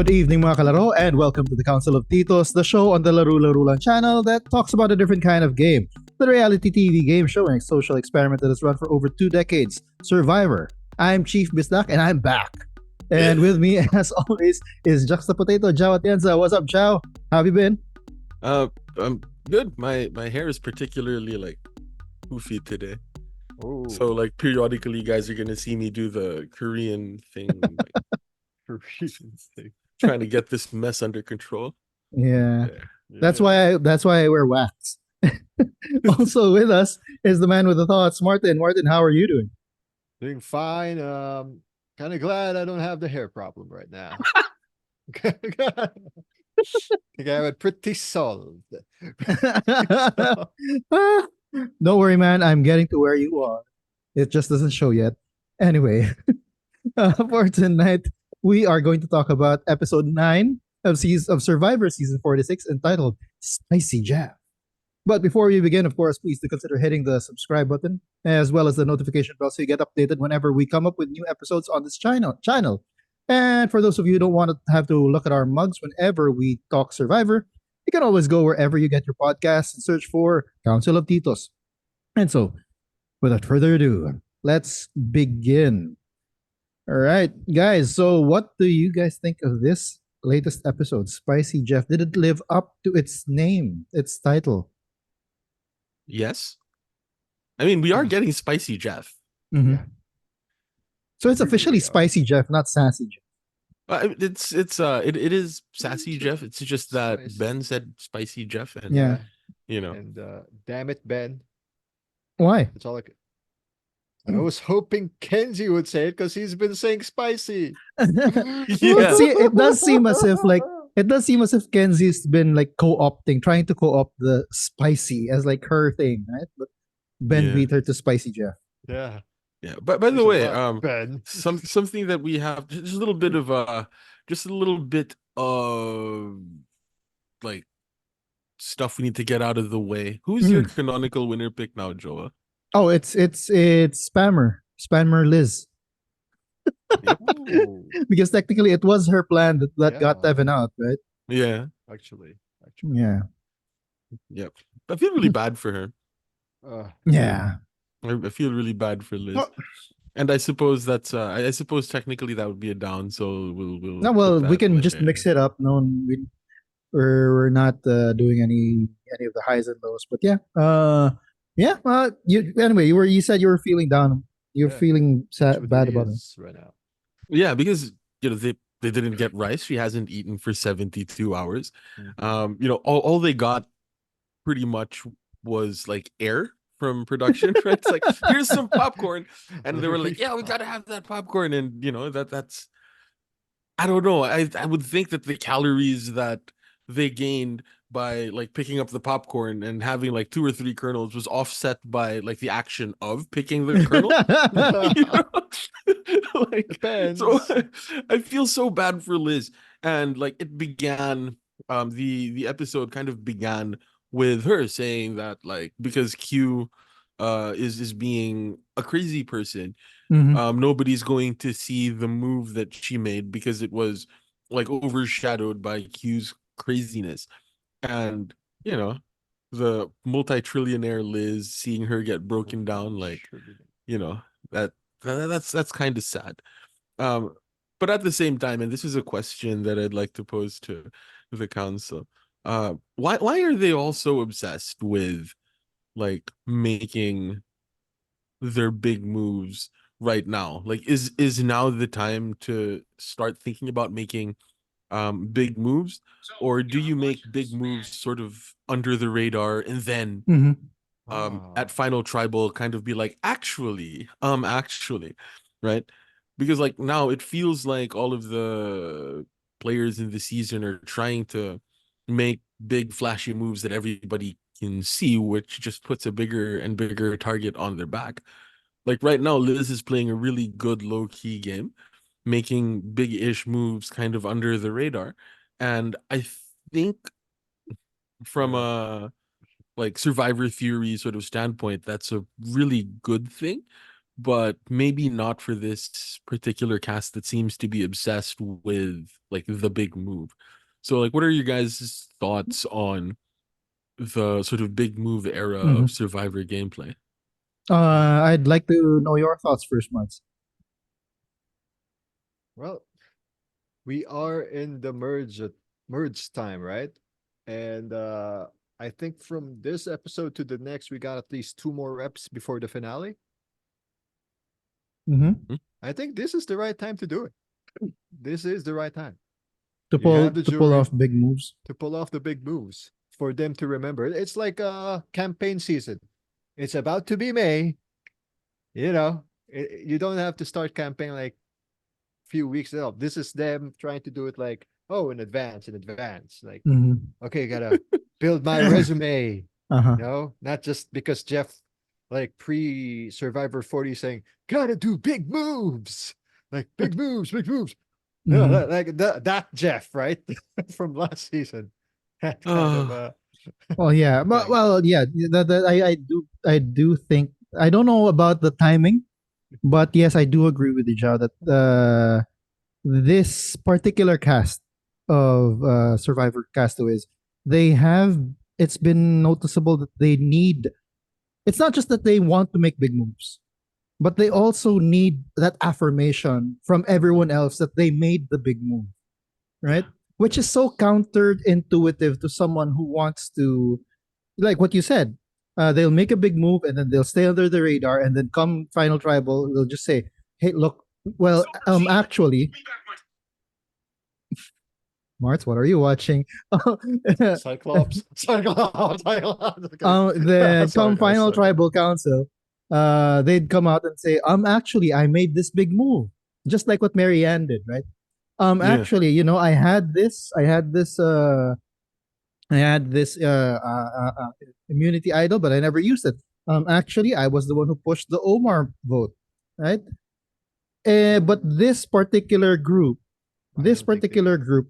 Good evening mga kalaro and welcome to the Council of Titos, the show on the Laro-Laro channel that talks about a different kind of game. The reality TV game show and social experiment that has run for over 2 decades, Survivor. I'm Chief Bisdak and I'm back. And with me, as always, is Juxta Potato, Jao Atienza. What's up, Jao? How have you been? I'm good. My hair is particularly like poofy today. Oh, So like periodically you guys are gonna see me do the Korean thing, like, Korean thing. trying to get this mess under control. Yeah. Yeah. That's why I wear wax. Also with us is the man with the thoughts, Martin. Martin, how are you doing? Doing fine. Kind of glad I don't have the hair problem right now. I have it pretty solved. Don't worry, man. I'm getting to where you are. It just doesn't show yet. Anyway, for tonight, we are going to talk about episode 9 of Survivor season 46 entitled Spicy Jab. But before we begin, of course, please do consider hitting the subscribe button as well as the notification bell so you get updated whenever we come up with new episodes on this channel. And for those of you who don't want to have to look at our mugs whenever we talk Survivor, you can always go wherever you get your podcasts and search for Council of Titos. And so, without further ado, let's begin. All right, guys. So, what do you guys think of this latest episode, Spicy Jeff? Did it live up to its name, its title? Yes. I mean, we are getting spicy Jeff. Mm-hmm. Yeah. So it's We officially really are. Spicy Jeff, not Sassy Jeff. It is sassy Jeff. It's just that Spicy. Ben said spicy Jeff, and Yeah. you know, And damn it, Ben. Why? That's all I was hoping Kenzie would say it because he's been saying spicy. Yeah. It does seem as if Kenzie's been like trying to co-opt the spicy as like her thing, right? But Ben Yeah. beat her to Spicy Jeff. Yeah. Yeah. But by the Thanks a way, lot, Ben. something that we have just a little bit of like stuff we need to get out of the way. Who's your canonical winner pick now, Joa? Oh, it's Spammer Liz. Ooh, Because technically it was her plan that got Yeah. Devin out, right? Yeah. actually. Yeah. Yep. I feel really bad for her. Yeah. I feel really bad for Liz. Oh. And I suppose that's I suppose technically that would be a down, so we'll No, well, put we that can just there. mix it up. No, we're not doing any of the highs and lows. But yeah, yeah. You said you were feeling down. You're Yeah. feeling That's what bad it about it. is right now. Yeah, because they didn't get rice. She hasn't eaten for 72 hours. Mhm. All they got pretty much was like air from production, right? It's like, here's some popcorn. And they were like, yeah, we gotta have that popcorn. And that's I don't know. I would think that the calories that they gained by like picking up the popcorn and having like 2 or 3 kernels was offset by like the action of picking the kernel. You know? Like, Depends. so I feel so bad for Liz. And like it began, the episode kind of began with her saying that like because Q is being a crazy person, Mhm. nobody's going to see the move that she made because it was like overshadowed by Q's craziness. And the multi-trillionaire Liz, seeing her get broken down, like you know that that's kind of sad. But at the same time, and this is a question that I'd like to pose to the council, why are they all so obsessed with like making their big moves right now? Like, is now the time to start thinking about making big moves, or do you make big moves sort of under the radar and then Mhm. at final tribal kind of be like, actually, right? Because like now it feels like all of the players in the season are trying to make big flashy moves that everybody can see, which just puts a bigger and bigger target on their back. Like right now, Liz is playing a really good low-key game, making big-ish moves kind of under the radar. And I think from a like survivor theory sort of standpoint, that's a really good thing. but maybe not for this particular cast that seems to be obsessed with like the big move. So like what are your guys' thoughts on the sort of big move era Mhm. of Survivor gameplay? I'd like to know your thoughts first, Mats. Well, we are in the merge time, right? And I think from this episode to the next, we got at least 2 more reps before the finale. Hmm. I think this is the right time to do it. This is the right time. To You pull have the to pull jury off big moves. to pull off the big moves for them to remember. It's like a campaign season. It's about to be May. You know, you don't have to start campaign like few weeks up. This is them trying to do it like, oh, in advance. Like, Hmm. okay, gotta build my resume. Uh-huh. No, not just because Jeff, like pre Survivor 40, saying, gotta do big moves. Like big moves, big moves. No, Hmm. like that Jeff, right? From last season. That kind of Uh, Well, yeah, but thing. well, yeah. I do think I don't know about the timing, but yes, I do agree with you, Jao, that this particular cast of Survivor castaways, they have. It's been noticeable that they need. It's not just that they want to make big moves, but they also need that affirmation from everyone else that they made the big move, right? yeah. Which is Yes. so counterintuitive to someone who wants to, like what you said, they'll make a big move and then they'll stay under the radar, and then come final tribal, they'll just say, "Hey, look, well, actually, Marts, what are you watching?" Cyclops. Cyclops. Cyclops. Okay. Then Sorry, come guys. final Sorry. tribal council, they'd come out and say, actually, I made this big move, just like what Marianne did, right? Yeah. Actually, I had this immunity idol, but I never used it. Actually, I was the one who pushed the Omar vote, right? But I this don't think they particular do. group,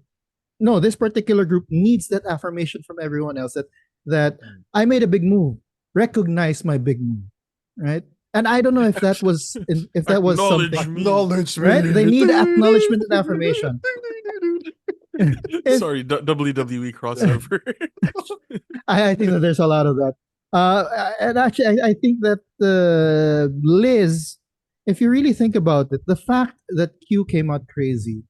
no, this particular group needs that affirmation from everyone else that Mm. I made a big move, recognize my big move, right? And I don't know if that was Acknowledge something, me. Acknowledge right? They me. need acknowledgement and affirmation. If Sorry, WWE crossover. I think that there's a lot of that. And actually, I think that Liz, if you really think about it, the fact that Q came out crazy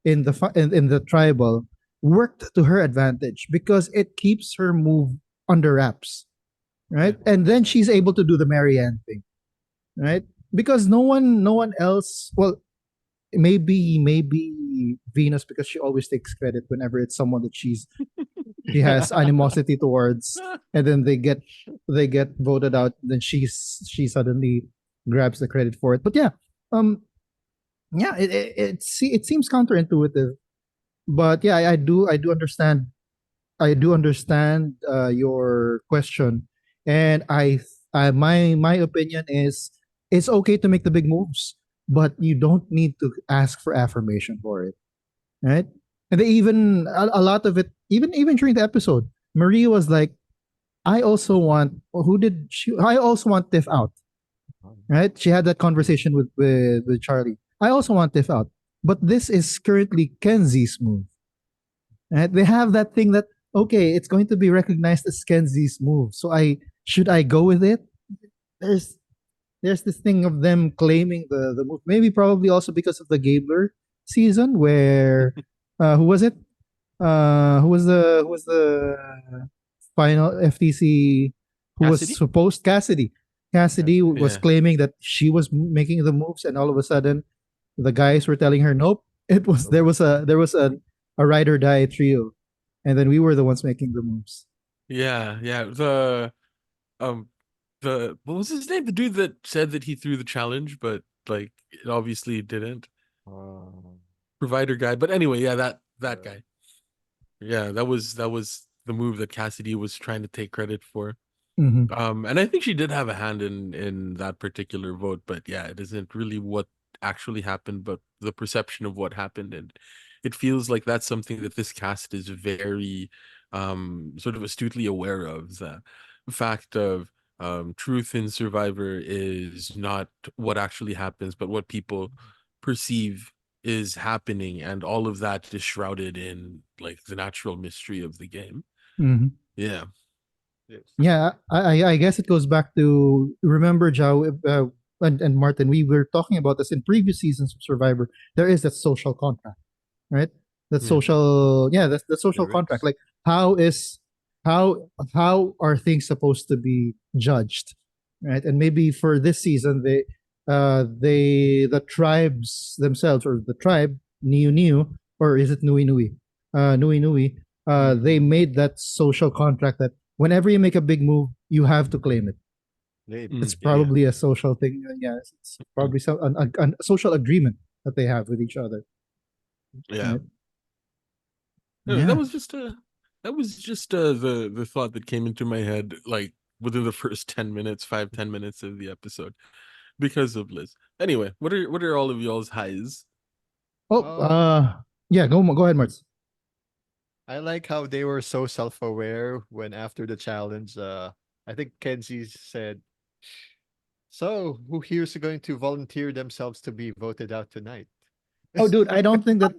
in the tribal worked to her advantage because it keeps her move under wraps, Yeah. right? And then she's able to do the Marianne thing, right? Because no one else. Well, maybe Venus, because she always takes credit whenever it's someone that she has animosity towards, and then they get voted out, then she suddenly grabs the credit for it. But yeah, um yeah, it seems counterintuitive, but yeah, I do understand your question, and my opinion is it's okay to make the big moves, but you don't need to ask for affirmation for it, right? And they even a lot of it, even during the episode, Marie was like, "I also want." Who did she? I also want Tiff out, right? She had that conversation with Charlie. I also want Tiff out, but this is currently Kenzie's move, right? They have that thing that, okay, it's going to be recognized as Kenzie's move, so I go with it? There's there's this thing of them claiming the move. Maybe probably also because of the Gabler season where who was it? Who was the final FTC who was Cassidy? supposed Cassidy. Cassidy Cassidy. was Yeah. claiming that she was making the moves, and all of a sudden the guys were telling her, "Nope, it was Nope. there was a ride or die trio, and then we were the ones making the moves." Yeah, yeah. Um the what was his name? The dude that said that he threw the challenge, but like it obviously didn't. Uh, Provider guy. But anyway, yeah, that uh, guy. Yeah, that was the move that Cassidy was trying to take credit for. Mm-hmm. And I think she did have a hand in that particular vote, but yeah, it isn't really what actually happened, but the perception of what happened, and it feels like that's something that this cast is very sort of astutely aware of, the fact of truth in Survivor is not what actually happens, but what people perceive is happening, and all of that is shrouded in like the natural mystery of the game. Mhm. Yeah. Yes. Yeah, I guess it goes back to remember Jao and Martin. We were talking about this in previous seasons of Survivor. There is that social contract, right? That Yeah. social, yeah, that's the social There contract. is. Like how is how are things supposed to be judged, right? And maybe for this season, the tribes themselves or the tribe Niu Niu, or is it Nui Nui, Nui Nui, they Mhm. made that social contract that whenever you make a big move, you have to claim it. Name. It's Yeah. probably a social thing. Yeah, it's probably a social agreement that they have with each other. Yeah. Right? No, that Yeah. was just the thought that came into my head like within the first 10 minutes, 5-10 minutes of the episode because of Liz. Anyway, what are all of y'all's highs? Oh, Um, yeah. Go ahead, Martz. I like how they were so self-aware when after the challenge, I think Kenzie said, "So, who here's going to volunteer themselves to be voted out tonight?" Oh, dude, I don't think that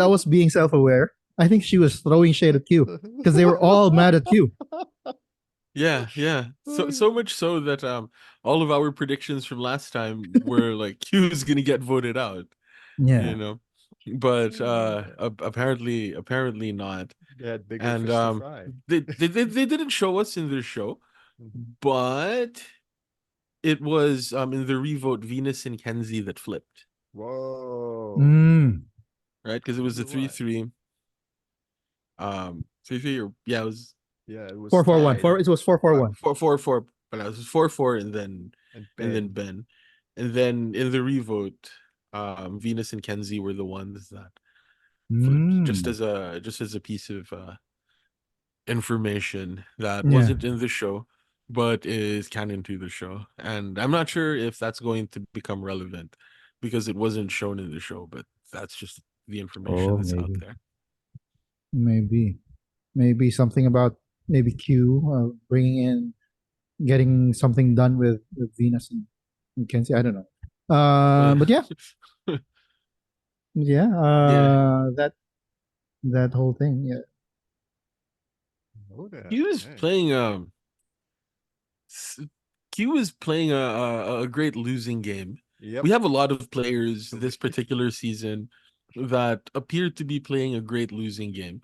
I was being self-aware. I think she was throwing shade at Q because they were all mad at Q. Yeah, yeah. So much so that all of our predictions from last time were like Q's gonna get voted out, Yeah. you know. But apparently not. They had bigger And fish to fry. they didn't show us in their show, Mhm. but it was in the revote Venus and Kenzie that flipped, Whoa. Mm. right? Because it was a Wonder three why. three, 3-3, or yeah, it was Yeah, it was 4-4-1. tied. Four. It was 4-4-1. 4-4-4, but it was 4-4, And and then Ben. Ben, and then in the revote, Venus and Kenzie were the ones that flipped, Mm. just as a piece of information that Yeah. wasn't in the show, but is canon to the show. And I'm not sure if that's going to become relevant because it wasn't shown in the show, but that's just the information Oh, that's out maybe, there. maybe something about maybe Q bringing in getting something done with Venus and Kenzie. I don't know. Uh, But yeah, yeah. yeah, That whole thing. Yeah. Oh, that. Q is Hey. playing s- Q is playing a great losing game. Yep. We have a lot of players this particular season that appear to be playing a great losing game.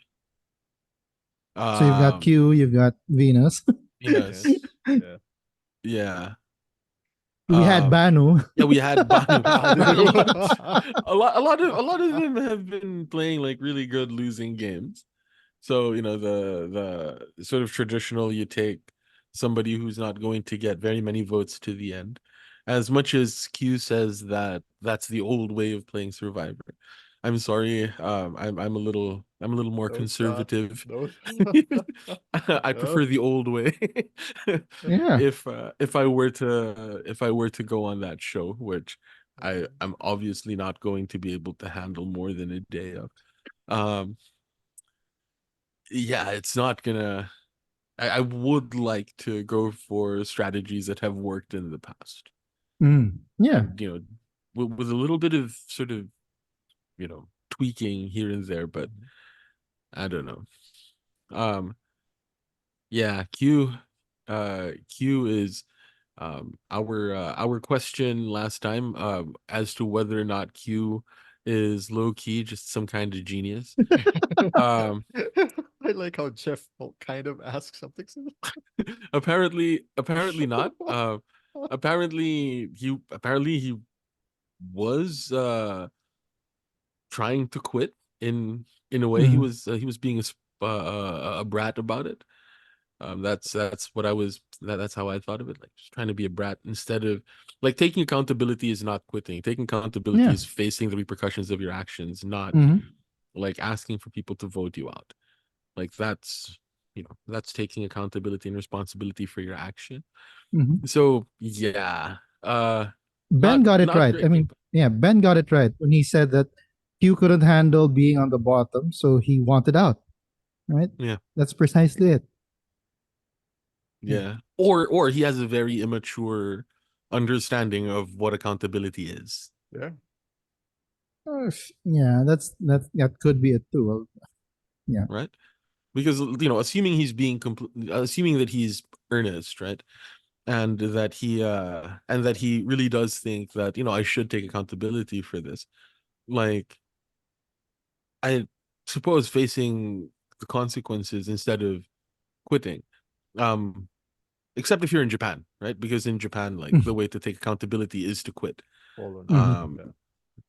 So you've got Um, Q, you've got Venus. yes, Yes. Yeah. yeah. We had Um, Banu. yeah, we had Banu. A Banu. lot, a lot of them have been playing like really good losing games. So, the sort of traditional, you take somebody who's not going to get very many votes to the end. As much as Q says that that's the old way of playing Survivor. I'm sorry. I'm a little more No, it's not. conservative. No. I No. prefer the old way. Yeah. If I were to go on that show, which I'm obviously not going to be able to handle more than a day of. Um, yeah, it's not gonna. I would like to go for strategies that have worked in the past, Yeah. and with a little bit of sort of tweaking here and there, but I don't know. Um, yeah, Q is our question last time as to whether or not Q is low key just some kind of genius. Um, I like how Jeff will kind of ask something similar. apparently not. Apparently he was trying to quit in a way. He Mm. was being a brat about it. That's what I was. That's how I thought of it. Like just trying to be a brat instead of like taking accountability is not quitting. Taking accountability Yeah. is facing the repercussions of your actions, not Hmm. like asking for people to vote you out. Like that's taking accountability and responsibility for your action. Hmm. So yeah, Ben not got it not right. I great. mean, yeah, Ben got it right when he said that Q couldn't handle being on the bottom, so he wanted out. Right. Yeah, That's precisely it. Yeah. yeah. or he has a very immature understanding of what accountability is, Yeah. Yeah, that could be it too. Well, yeah. right? Because assuming he's being assuming that he's earnest, right? And that he really does think that I should take accountability for this. Like, I suppose facing the consequences instead of quitting. Um, except if you're in Japan, right? Because in Japan, like, the way to take accountability is to quit. Hold on. Mhm. Yeah.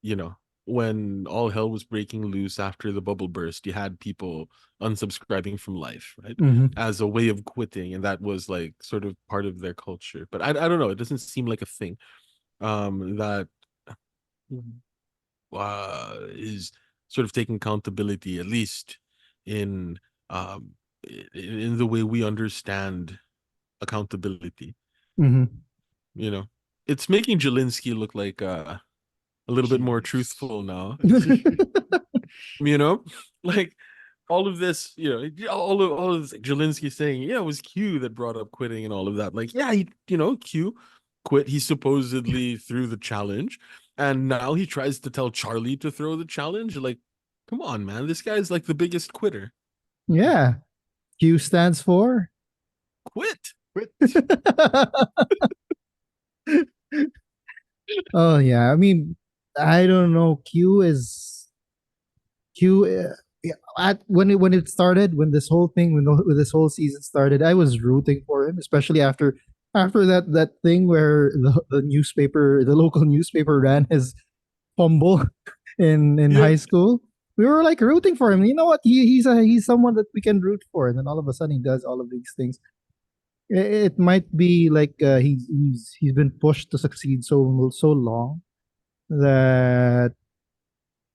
You know, when all hell was breaking loose after the bubble burst, you had people unsubscribing from life, right? Mhm. As a way of quitting, and that was like sort of part of their culture. But I don't know, it doesn't seem like a thing that is sort of taking accountability, at least in um in the way we understand accountability. Mhm. You know, it's making Jelinski look like a little bit more Jeez. truthful now. Like, all of this, all of this, like, Jelinski saying, yeah, it was Q that brought up quitting and all of that. Like, yeah, Q quit. He supposedly threw the challenge, and now he tries to tell Charlie to throw the challenge. Like, come on, man, this guy's like the biggest quitter. Yeah. Q stands for. Quit. Quit. Oh yeah. I mean, I don't know. Q. Yeah, when it started, when this whole thing, when this whole season started, I was rooting for him, especially after that thing where the local newspaper ran his fumble in Yeah. high school. We were like rooting for him. You know what? He's someone that we can root for, and then all of a sudden he does all of these things. It might be like he's been pushed to succeed so long that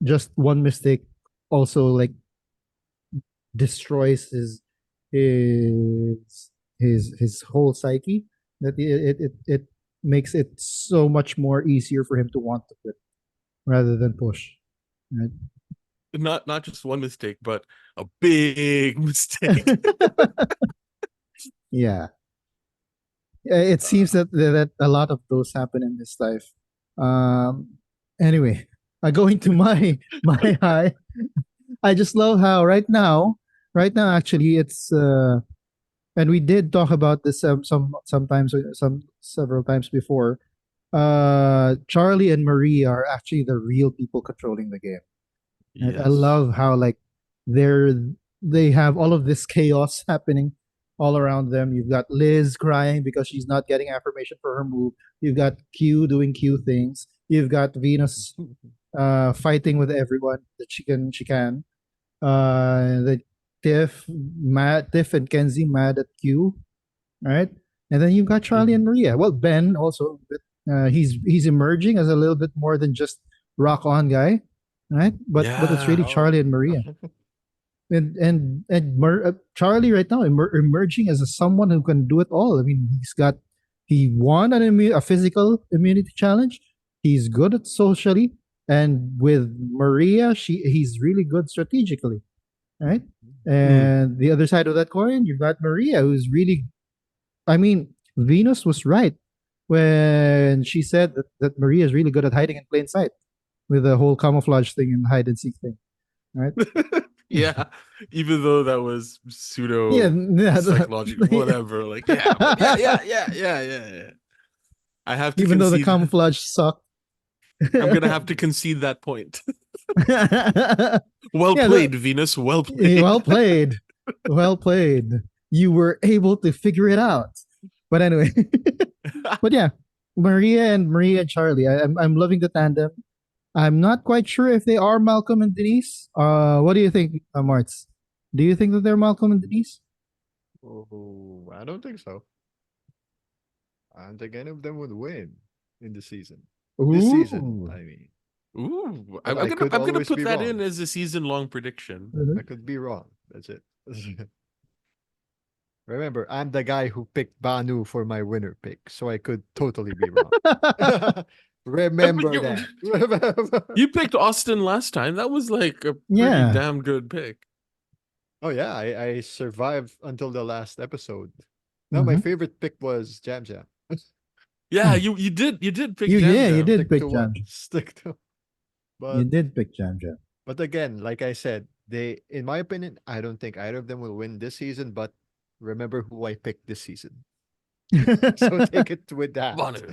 just one mistake also like destroys his his whole psyche. That it makes it so much more easier for him to want to quit rather than push. Right? Not just one mistake, but a big mistake. Yeah, it seems that a lot of those happen in his life. Anyway, going to my high. I just love how right now actually it's and we did talk about this sometimes some several times before. Charlie and Marie are actually the real people controlling the game. Right? I Yes. love how like they're they have all of this chaos happening all around them. You've got Liz crying because she's not getting affirmation for her move. You've got Q doing Q things. You've got Venus fighting with everyone that she can. The Tiff and Kenzie mad at Q, right? And then you've got Charlie Mhm. and Maria. Well, Ben also, he's emerging as a little bit more than just rock on guy, right? But it's Yeah. really Oh. Charlie and Maria, and Charlie right now emerging as someone who can do it all. I mean, he won a physical immunity challenge. He's good at socially, and with Maria, he's really good strategically, right? Mm. And the other side of that coin, you've got Maria, who's really, I mean, Venus was right when she said that Maria is really good at hiding in plain sight with the whole camouflage thing and hide and seek thing, right? Yeah, even though that was Yeah, pseudo yeah. psychological, whatever. Like, yeah, but yeah. I have to Even though the concede. camouflage sucked. I'm gonna Yeah, have to concede that point. Well played, Venus. Well well played. played, well played. You were able to figure it out. But anyway, but yeah, Maria and Charlie. I'm loving the tandem. I'm not quite sure if they are Malcolm and Denise. What do you think, Martz? Do you think that they're Malcolm and Denise? Oh, I don't think so. I don't think any of them would win in the season. This season, Ooh. I mean. Ooh, But I'm I gonna could I'm gonna always put be that in wrong. as a season-long prediction. I Mhm. could be wrong. That's it. Remember, I'm the guy who picked Banu for my winner pick, so I could totally be wrong. But Remember you that. Remember. you picked Austin last time. That was like a pretty Yeah. damn good pick. Oh yeah, I survived until the last episode. No, my Mhm. favorite pick was Jam Jam. Yeah, you did pick Yeah, Jam you Jam. did Stick pick to one. Jam Jam. Stick to. You But did pick Jam Jam. again, like I said, in my opinion, I don't think either of them will win this season. But remember who I picked this season, so take it with that. Banu.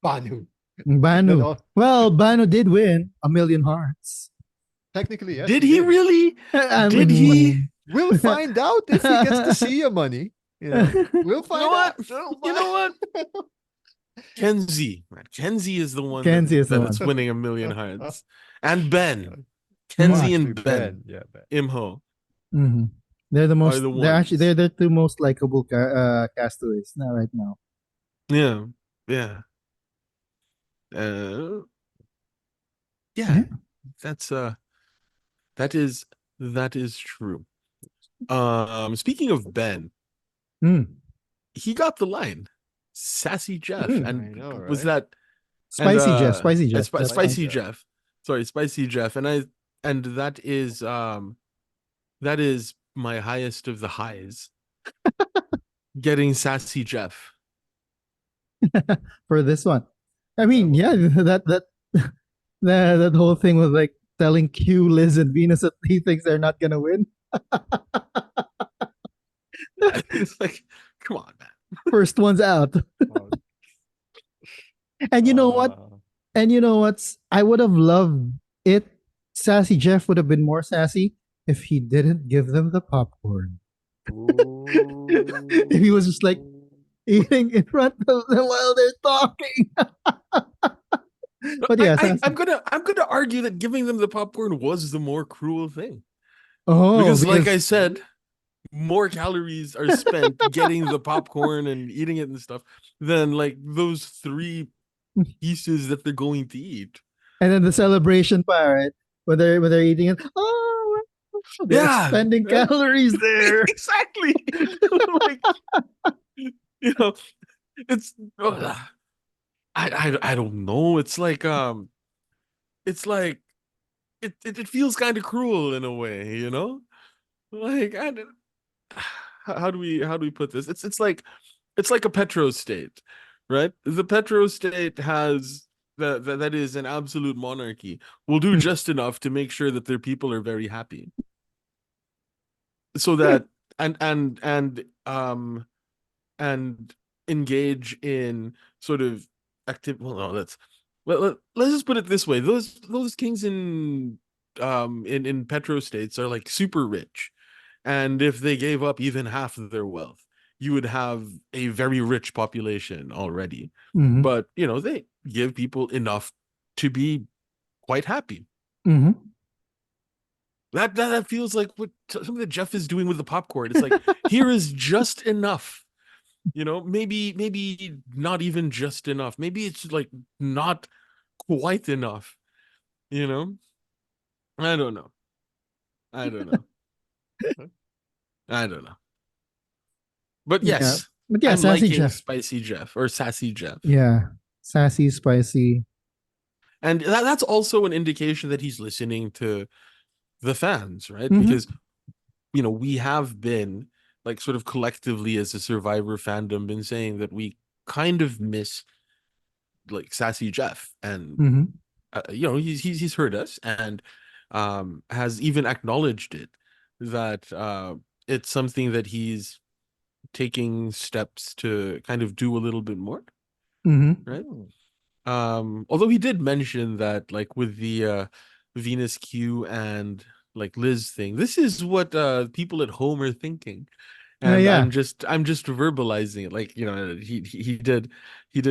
Banu. No, Banu. no. Well, Banu did win 1,000,000 hearts. Technically, yes, Did he he did. really? I Did he? mean, We'll find out if he gets the Sia money. We'll You know find what? out. We'll You know what? find- Kenzie. Man, Kenzie is the one Kenzie is the that's one. winning 1,000,000 hearts. And Ben. Oh, Kenzie actually, and Ben. Ben. Yeah, Ben. Imho Mhm. They're the are most. the They're actually ones. they're the two most likable castaways now right now. Yeah. Yeah. Uh, yeah. Yeah. That's that is that is true. Speaking of Ben, Mm. he got the line. Sassy Jeff. Mm. I And know, was right? that and Spicy Jeff. Spicy Jeff. That's fine. Spicy Jeff. Jeff. Sorry, Spicy Jeff. And that is my highest of the highs. Getting Sassy Jeff. For this one. I That mean, one. yeah, that whole thing was like telling Q, Liz, and Venus that he thinks they're not gonna win. It's like, come on, man. First one's out. Oh, And you know what? And you know what's? I would have loved it. Sassy Jeff would have been more sassy if he didn't give them the popcorn. If he was just like eating in front of them while they're talking. No, But yeah, I'm sassy. gonna argue that giving them the popcorn was the more cruel thing. Oh, Because like because I said, more calories are spent getting the popcorn and eating it and stuff than like those 3 pieces that they're going to eat. and then the celebration part, right? When they're eating it, oh, they're Yeah, expending calories there. exactly. Like, you know, it's ugh. I don't know. It's like it feels kind of cruel in a way, you know? Like how do we put this? It's like a petro state, right? The petro state has that is an absolute monarchy. Will do just enough to make sure that their people are very happy. So Yeah. that and and engage in sort of active well no let's just put it this way, those kings in petro states are like super rich, and if they gave up even half of their wealth, you would have a very rich population already. Mm-hmm. But they give people enough to be quite happy. Mm-hmm. That feels like what something that Jeff is doing with the popcorn. It's like, here is just enough. Maybe not even just enough. Maybe it's like not quite enough. You know? I don't know. I don't know. I don't know. But Yeah. yes, But yeah, I'm sassy liking Jeff. Spicy Jeff or Sassy Jeff. Yeah. Sassy, spicy. And that's also an indication that he's listening to the fans, right? Mm-hmm. Because we have been like sort of collectively as a Survivor fandom been saying that we kind of miss like Sassy Jeff, and Mm-hmm. he's heard us, and has even acknowledged it, that it's something that he's taking steps to kind of do a little bit more, Mm-hmm. right? Although he did mention that, like, with the Venus Q and like Liz thing, this is what people at home are thinking, and Yeah. I'm just verbalizing it, like, he did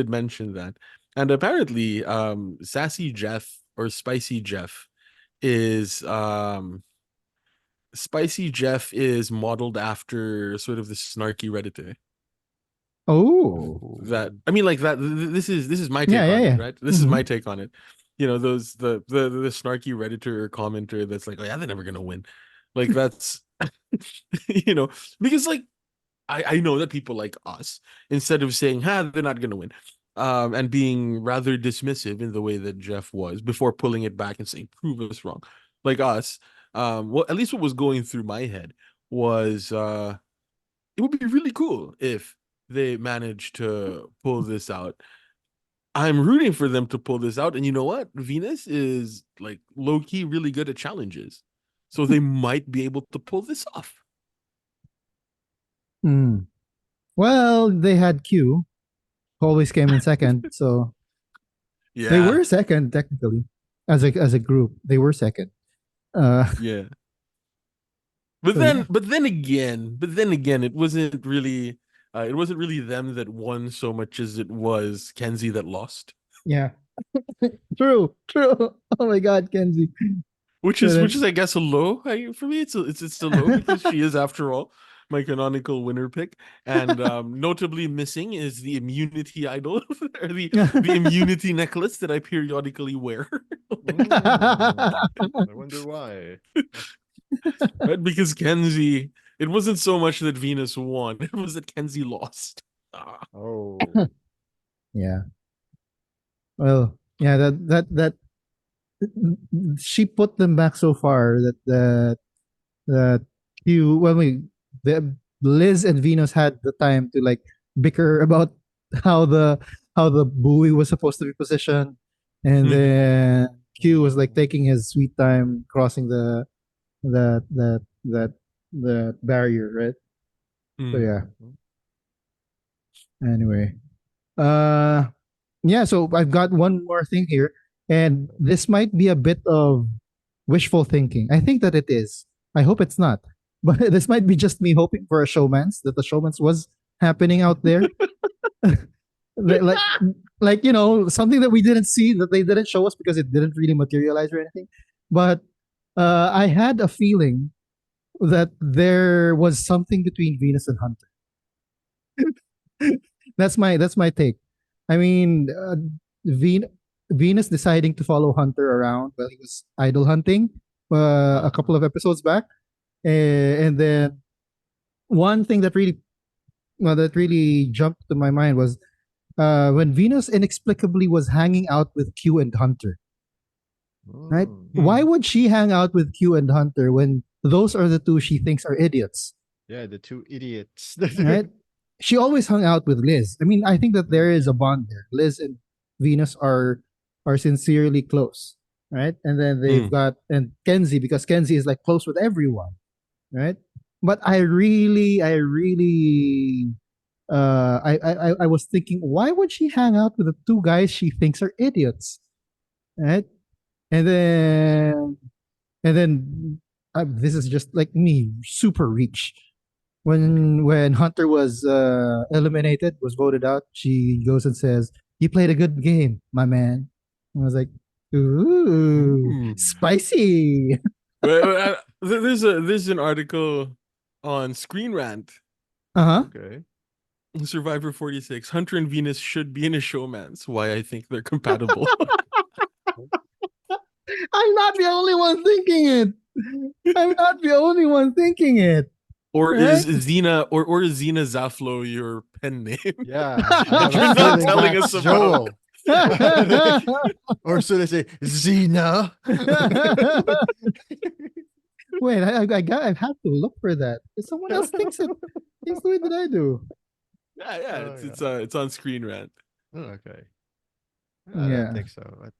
mention that. And apparently Sassy Jeff or is Spicy Jeff is modeled after sort of the snarky Redditor. Oh. That, I mean, like, that this is my Yeah, take yeah, on it, yeah. right? This is Mm-hmm. my take on it. Those the snarky Redditor or commenter that's like, oh yeah, they're never gonna win. Like, that's because, like, I know that people like us, instead of saying, they're not gonna win, and being rather dismissive in the way that Jeff was before pulling it back and saying, prove us wrong. Like us, well, at least what was going through my head was it would be really cool if they managed to pull this out. I'm rooting for them to pull this out. And you know what? Venus is like low key really good at challenges. So they might be able to pull this off. Hmm. Well, they had Q, who always came in second, so they Yeah. were second technically as a group. They were second. Uh, Yeah. But so yeah, then again, it wasn't really them that won so much as it was Kenzie that lost. yeah, true, true. Oh my God, Kenzie. Which is I guess a low. For me it's a low because she is after all my canonical winner pick. And notably missing is the immunity idol or the immunity necklace that I periodically wear. I wonder why. Right? Because Kenzie, it wasn't so much that Venus won, it was that Kenzie lost. Ah. Oh. Yeah. Well, yeah. That she put them back so far that you when we the Liz and Venus had the time to like bicker about how the how the buoy was supposed to be positioned, and Mhm. then Q was like taking his sweet time crossing the barrier, right? So Mm. yeah. Anyway, uh, yeah. So I've got one more thing here, and this might be a bit of wishful thinking. I think that it is. I hope it's not. But this might be just me hoping for a showman's that the showman's was happening out there. like something that we didn't see that they didn't show us because it didn't really materialize or anything. But I had a feeling that there was something between Venus and Hunter. That's my take. I mean, Venus deciding to follow Hunter around while he was idol hunting a couple of episodes back, and then one thing that really jumped to my mind was when Venus inexplicably was hanging out with Q and Hunter. Right? Why Mm. would she hang out with Q and Hunter when those are the two she thinks are idiots? Yeah, the two idiots. Right? She always hung out with Liz. I mean, I think that there is a bond there. Liz and Venus are sincerely close, right? And then they've Mm. got and Kenzie because Kenzie is like close with everyone, right? But I was thinking, why would she hang out with the two guys she thinks are idiots, right? And then and then this is just like me, super reach Okay. when Hunter was eliminated, was voted out, she goes and says, "You played a good game, my man." And I was like, "Ooh, Ooh. spicy." There's an article on Screen Rant. Uh huh. Okay. Survivor 46. Hunter and Venus should be in a showman's. Why I think they're compatible. I'm not the only one thinking it. I'm not the only one thinking it. Or Right? is Xena or is Xena Zaflo your pen name Yeah, I that have a you're not feeling telling us that's about? Joel. Or should I say Xena? Wait, I have to look for that. If someone else thinks the way that I do. Yeah, Oh, it's on Screen Rant. okay. I don't Yeah. think so. But,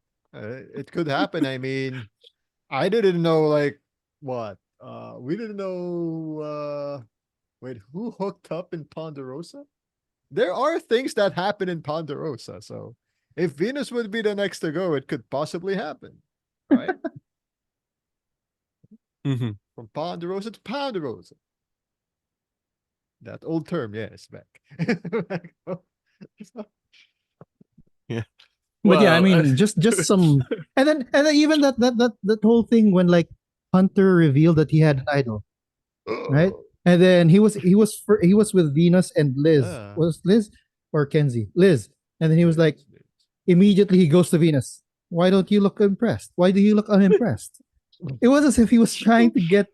it could happen. I mean, I didn't know like what. We didn't know. Wait, who hooked up in Ponderosa? There are things that happen in Ponderosa. So, if Venus would be the next to go, it could possibly happen, right? Mm-hmm. From Ponderosa to Ponderosa. That old term, yes, back. Yeah. But yeah, I Well, mean, just some, and then even that whole thing when like Hunter revealed that he had an idol, right? And then he was with Venus and Liz. Ah, Was Liz or Kenzie? Liz. And then he was like, yes, yes. immediately he goes to Venus. Why don't you look impressed? Why do you look unimpressed? It was as if he was trying to get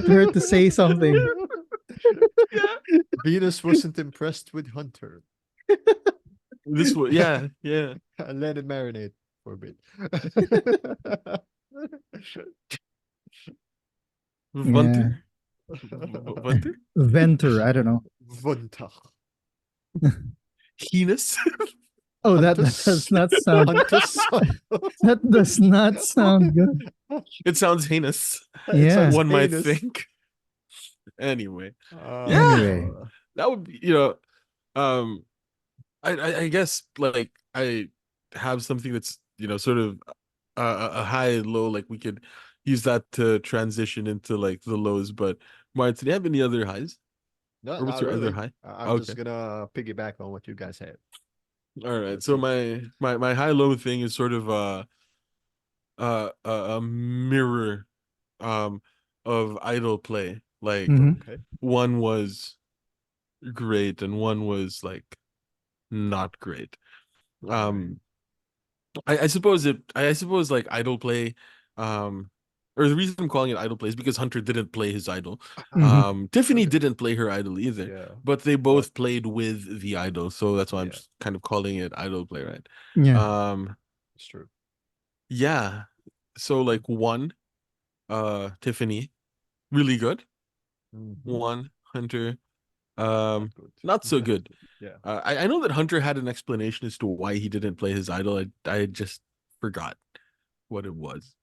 her to say something. yeah. Venus wasn't impressed with Hunter. This was yeah. I let it marinate for a bit. Yeah. Hunter. Venter? Venter. I don't know. Vuntag. Heinous? Oh, that Huntus. does not sound. Huntus. That does not sound good. It sounds heinous. It Yeah. sounds One might heinous. think. Anyway, Uh, Anyway. that would be, um, I guess like I have something that's sort of a high and low. Like we could use that to transition into like the lows. But Martin, do you have any other highs, no, or what's not your other really. high? I'm Okay, just gonna piggyback on what you guys had. all right. Let's So see. my high low thing is sort of a mirror um of idle play. Like Hmm. Okay. one was great and one was like not great. Um I suppose like idle play, um or the reason I'm calling it idle play is because Hunter didn't play his idol. Hmm. Tiffany Okay. didn't play her idol either, Yeah. but they But both played with the idol, so that's why I'm yeah, just kind of calling it idle play, right? Yeah. Um it's true. yeah. So like one, Tiffany, really good. Mhm. One, Hunter, Not good. not so Not good. good. Yeah. I know that Hunter had an explanation as to why he didn't play his idol. I just forgot what it was.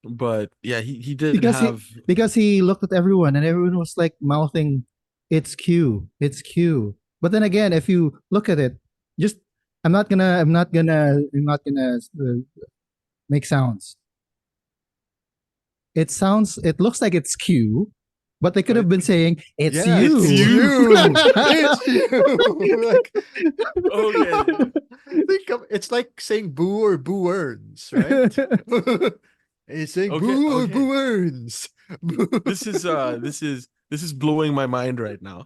But yeah, he did Because he have. because he looked at everyone and everyone was like mouthing, "It's Q, it's Q." But then again, if you look at it, just I'm not gonna make sounds. It looks like it's Q, but they could But have been saying it's yeah, It's you. it's you. you. It's you. Like Okay. think of it's like saying boo or boo earns, right? It's saying Okay, boo or okay. boo earns. Boo. This is blowing my mind right now.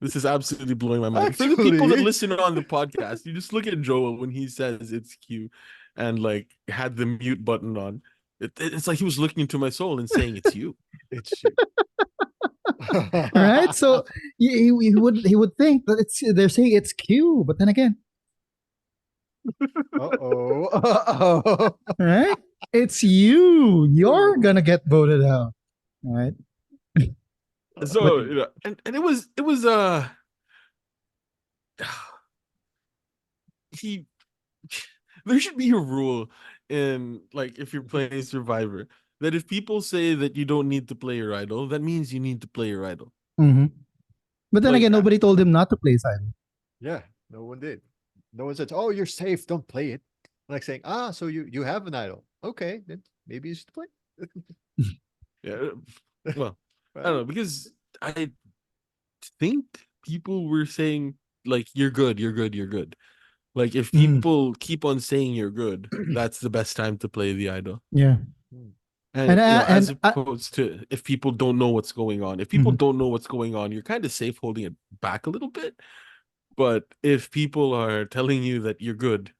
This is absolutely blowing my mind. For the people that Actually, listen on the podcast, you just look at Joel when he says it's Q and like had the mute button on. It's like he was looking into my soul and saying it's you. it's you. Right? So he would think that they're saying it's Q, but then again, Uh-oh. Uh-oh. right? It's you. You're Oh. gonna get voted out, right? But So, and it was he there should be a rule in like if you're playing Survivor that if people say that you don't need to play your idol, that means you need to play your idol. mhm. But then Like again, nobody told him not to play silent. Yeah, no one did. No one said, "Oh, you're safe. Don't play it." Like saying, "Ah, so you have an idol. Okay, then maybe you should play." yeah, well, I don't Well, know because I think people were saying like you're good, you're good, you're good. Like if Mm, people keep on saying you're good, that's the best time to play the idol. yeah, hmm, and And as and opposed to if people don't know what's going on. If people mhm, don't know what's going on, you're kind of safe holding it back a little bit. But if people are telling you that you're good,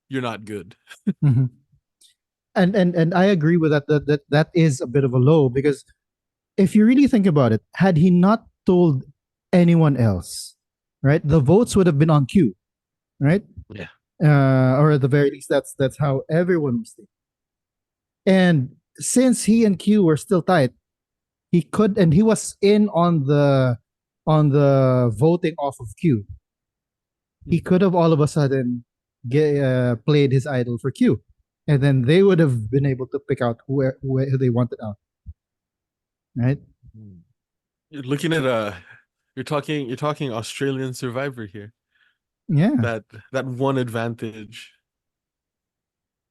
you're not good. mhm. And I agree with that. That is a bit of a low because if you really think about it, had he not told anyone else, right, the votes would have been on Q, right? Yeah. Or at the very least, that's how everyone was thinking. And since he and Q were still tight, he was in on the voting off of Q. He could have all of a sudden played his idol for Q, and then they would have been able to pick out who they wanted out, right? hmm. You're looking at you're talking Australian Survivor here. Yeah, That one advantage.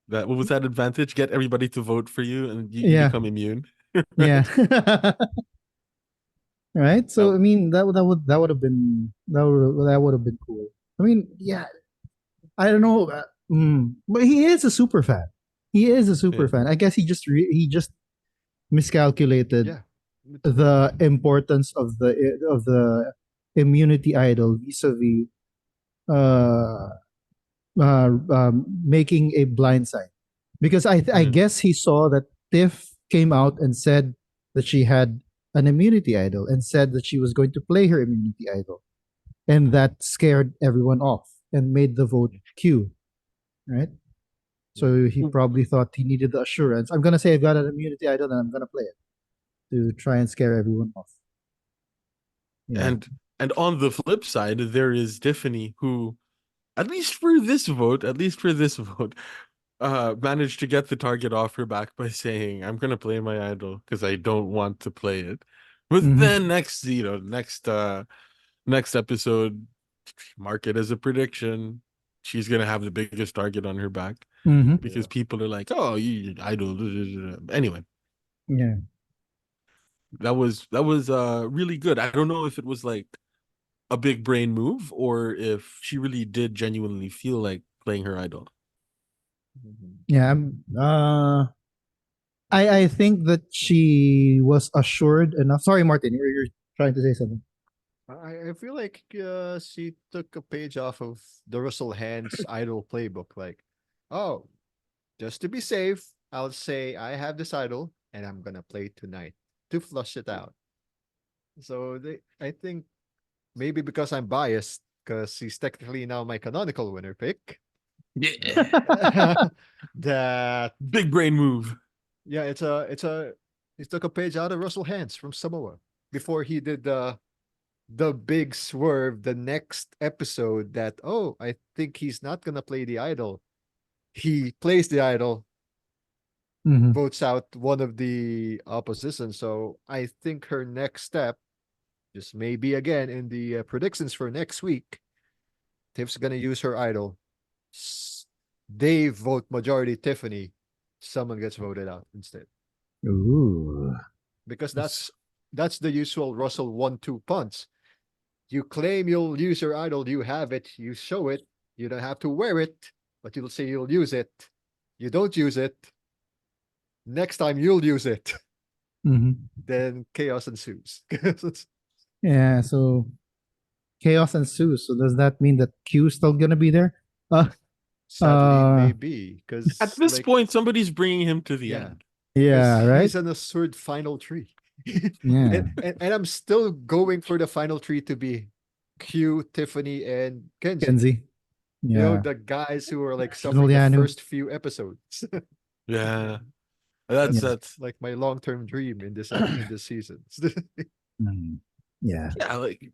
That what was that advantage? Get everybody to vote for you and you yeah, become immune. yeah. Right? Right. So That I mean, that would have been cool. I mean, yeah. I don't know, but he is a super fan. He is a super yeah. fan. I guess he just miscalculated Yeah, totally. the importance of the immunity idol vis-a-vis uh, making a blind side, because I Mhm. guess he saw that Tiff came out and said that she had an immunity idol and said that she was going to play her immunity idol, and that scared everyone off and made the vote Q, right? Yeah. So he probably thought he needed the assurance. I'm gonna say I've got an immunity idol and I'm gonna play it to try and scare everyone off. Yeah. And on the flip side, there is Tiffany, who, at least for this vote, managed to get the target off her back by saying, "I'm gonna play my idol because I don't want to play it." But Mhm. then next episode, mark it as a prediction. She's gonna have the biggest target on her back Mhm. because people are like, "Oh, you idol." Anyway, Yeah. that was really good. I don't know if it was like a big brain move or if she really did genuinely feel like playing her idol. Yeah. I think that she was assured enough. Sorry, Martin, you're trying to say something. I feel like she took a page off of the Russell Hand's idol playbook. Like, oh, just to be safe, I'll say I have this idol and I'm gonna play tonight to flush it out. So I think maybe because I'm biased, because he's technically now my canonical winner pick. Yeah. That Big brain move. yeah, he took a page out of Russell Hands from Samoa before he did the big swerve the next episode that, oh, I think he's not gonna play the idol. He plays the idol, Mhm. votes out one of the opposition. So I think her next step, just maybe again in the predictions for next week, Tiff's gonna use her idol. They vote majority Tiffany. Someone gets voted out instead. Ooh. Because that's the usual Russell 1-2 punch. You claim you'll use your idol, you have it, you show it, you don't have to wear it, but you'll say you'll use it. You don't use it. Next time you'll use it. Mhm. Then chaos ensues. Yeah. So chaos ensues. So does that mean that Q's still gonna be there? Uh. Sadly, maybe At because this like point, somebody's bringing him to the yeah, end. because Yeah. Right. he's an assured final tree. Yeah. And I'm still going for the final three to be Q, Tiffany, and Kenzie. Kenzie. You know, Yeah. the guys who are like suffering the Juliano. first few episodes. Yeah. That's Yeah. that's Like my long-term dream in this season. Mm. Yeah. yeah, like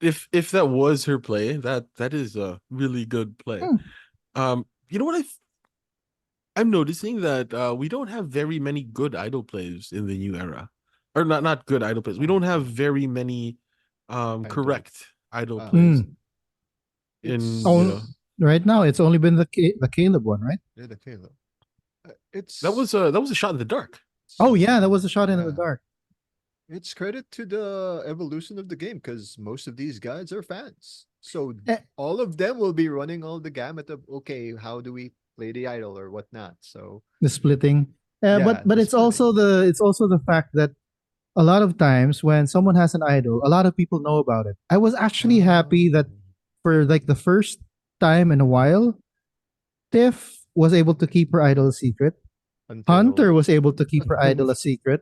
if that was her play, that is a really good play. Hmm. You know what I'm noticing that we don't have very many good idol plays in the new era. Or not good idol plays. We don't have very many Idol. correct idol Ah. plays Mm. in, It's Oh, right now it's only been the Caleb one, right? yeah, the Caleb. that It's was a shot in the dark. Oh yeah, that was a shot into the yeah. dark. It's credit to the evolution of the game because most of these guys are fans. So Eh, all of them will be running all the gamut of okay, how do we play the idol or whatnot. So the splitting. yeah, But the it's also splitting. the fact that a lot of times when someone has an idol, a lot of people know about it. I was actually happy that Oh, for like the first time in a while, Tiff was able to keep her idol a secret. until Hunter was able to keep her idol a secret.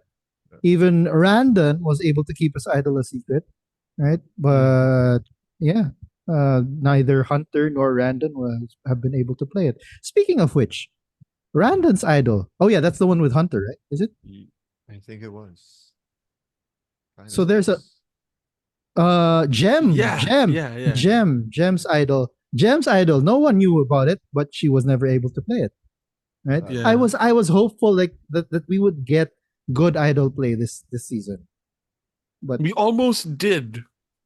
Even Randon was able to keep his idol a secret, right? But yeah, neither Hunter nor Randon have been able to play it. Speaking of which, Randon's idol. Oh yeah, that's the one with Hunter, right? Is it? I think it was. Kind So of there's a was. Gem, Yeah, Gem, yeah, yeah. Gem's idol. Gem's idol. No one knew about it, but she was never able to play it. Right? Yeah. I was hopeful like that we would get good idol play this season. But We almost did.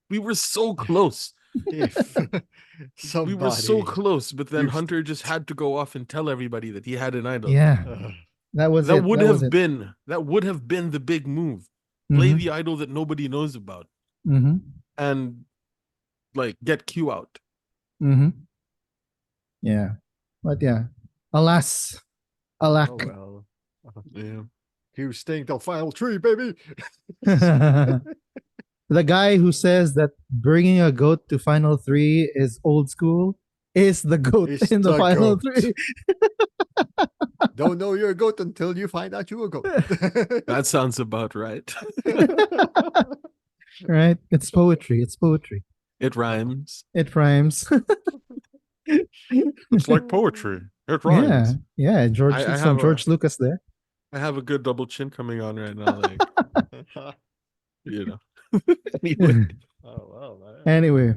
We were so close. If We were so somebody close, but then used Hunter just had to go off and tell everybody that he had an idol. yeah, uh, that was That it. would That was have it. been that would have been the big move. Play Mm-hmm. the idol that nobody knows about Mm-hmm. and like get Q out. Mm-hmm. Yeah. But yeah. Alas. oh Alack. well. Yeah. He was staying till final three, baby. The guy who says that bringing a goat to final three is old school is the goat Is in the the final goat. three. Don't know you're a goat until you find out you're a goat. That sounds about right. Right? It's poetry. It's poetry. It rhymes. It rhymes. It's like poetry. It Yeah. rhymes. Yeah. George, I it's some have George Lucas there. I have a good double chin coming on right now, like you know. Anyway, Oh well, man. Anyway,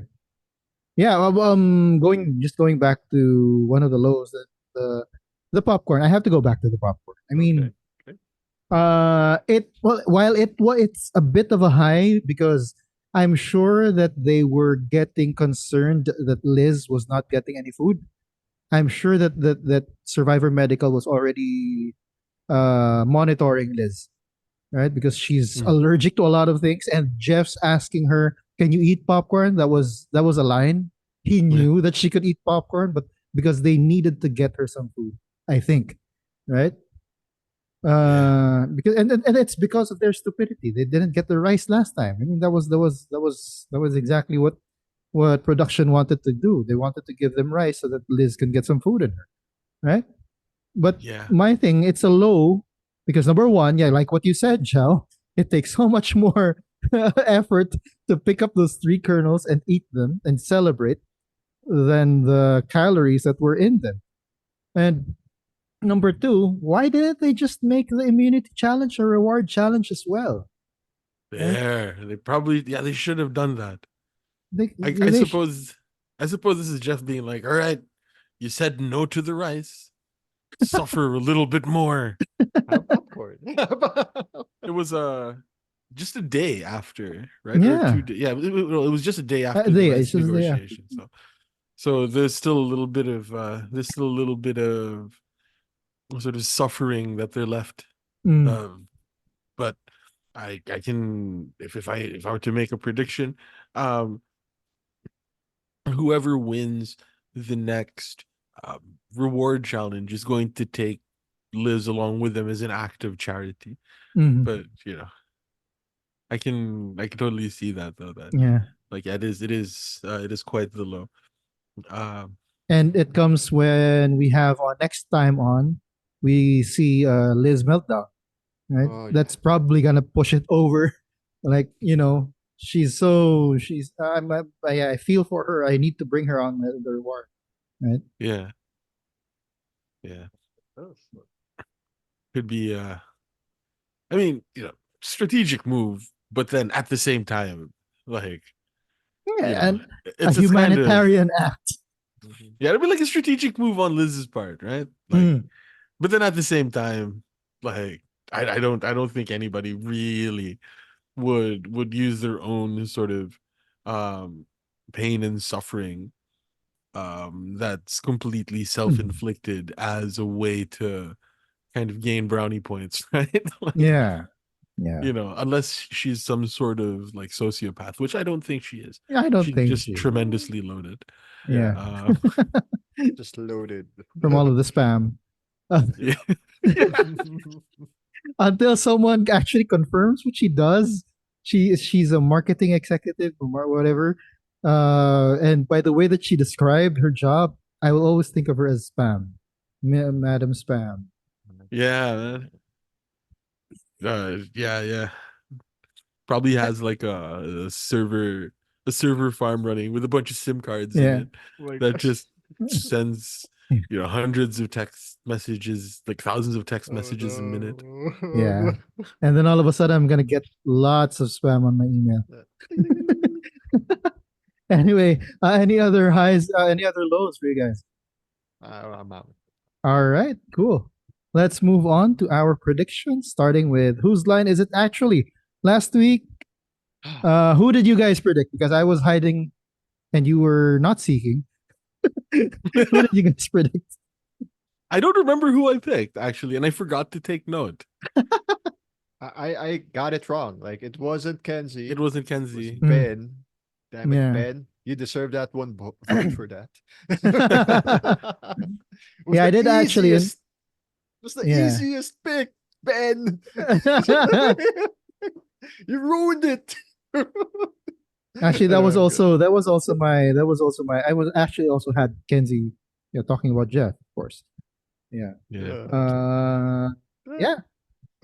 yeah. Going back to one of the lows, the popcorn. I have to go back to the popcorn. I Okay. mean, it's a bit of a high because I'm sure that they were getting concerned that Liz was not getting any food. I'm sure that Survivor Medical was already monitoring Liz, right? Because she's Mm, allergic to a lot of things, and Jeff's asking her, "Can you eat popcorn?" That was a line. He yeah, knew that she could eat popcorn, but because they needed to get her some food, I think, right? yeah, And it's because of their stupidity. They didn't get the rice last time. I mean, that was exactly what production wanted to do. They wanted to give them rice so that Liz can get some food in her, right? But yeah, my thing, it's a low because number one, yeah, like what you said, Chow, it takes so much more effort to pick up those three kernels and eat them and celebrate than the calories that were in them. And number two, why didn't they just make the immunity challenge a reward challenge as well? Right? there. They probably, yeah, they should have done that. They, I they sh- suppose, I suppose this is Jeff being like, all right, you said no to the rice. Suffer a little bit more. Have popcorn. It was just a day after, right? Or yeah, 2 days. Yeah, it was just a day after the they rice it's just they after. negotiation. So there's still a little bit of sort of suffering that they're left. Mm, Um, but I can, if I were to make a prediction, um, whoever wins the next reward challenge is going to take Liz along with them as an act of charity. mm, But I can totally see that though, that yeah. like, yeah, it is quite the low. Um And it comes when we have on next time on, we see Liz meltdown, right? Oh yeah. That's probably gonna push it over. Like she's I feel for her. I need to bring her on the reward, right? yeah, yeah. Could be I mean, strategic move, but then at the same time, like, you Yeah, know, and a it's kind of, humanitarian act. Mhm. yeah, it'd be like a strategic move on Liz's part, right? Like, Mm, but then at the same time, like, I don't think anybody really would use their own sort of um pain and suffering that's completely mm. self-inflicted as a way to kind of gain brownie points, right? Like, Yeah, yeah. unless she's some sort of like sociopath, which I don't think she is. Yeah, I don't She's think just she. tremendously loaded. Yeah, Yeah. um Just loaded. from all of the spam. Uh, yeah. until someone actually confirms what she does. She's a marketing executive or whatever. And by the way that she described her job, I will always think of her as Spam, Madam Spam. Yeah, man. Yeah. Probably has like a server farm running with a bunch of SIM cards in Yeah, it Oh my that gosh. just sends hundreds of text messages, like thousands of text Oh messages a minute. no. Oh, yeah. no. And then all of a sudden, I'm gonna get lots of spam on my email. Ding, ding, ding, ding, ding. Anyway, any other highs? Any other lows for you guys? I'm out. All right, cool. Let's move on to our predictions, starting with whose line is it actually? Last week, who did you guys predict? Because I was hiding and you were not seeking. Who did you guys predict? I don't remember who I picked actually, and I forgot to take note. I got it wrong. Like it wasn't Kenzie. It wasn't It was Kenzie. Mm, Ben. Damn it, yeah. Ben. You deserve that one vote for that. It was Yeah, I the did actually. easiest. It was the Yeah. easiest pick, Ben. You ruined it. Actually, that was I'm good. also my I was actually also had Kenzie, talking about Jeff, of course. Yeah. Yeah. Okay. Uh, Eh, yeah.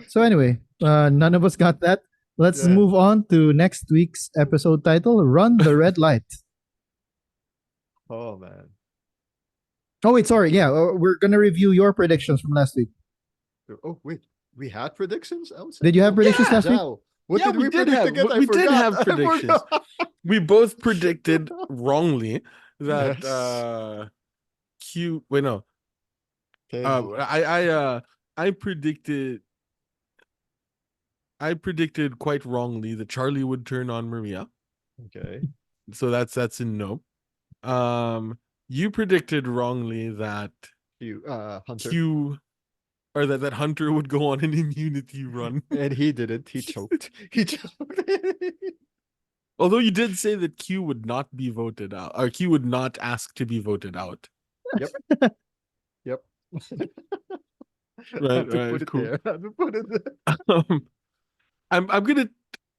So anyway, none of us got that. Let's Yeah. move on to next week's episode title: "Run the Red Light." Oh man. Oh wait, sorry. Yeah, we're gonna review your predictions from last week. Oh wait, we had predictions. I would say. Did you have Oh predictions yeah, last week? Zhao. What Yeah, did we predict have again? I we did forgot. have I predictions. forgot. We both predicted wrongly that Yes. Q. Wait, no. Kenzie. I predicted quite wrongly that Charlie would turn on Maria. Okay. So that's a no. You predicted wrongly that You Hunter. Q or that Hunter would go on an immunity run. And he didn't. He choked. He choked. Although you did say that Q would not be voted out, or Q would not ask to be voted out. Yep. Right, Have to right, put it cool. there. Have to put it there. I'm gonna.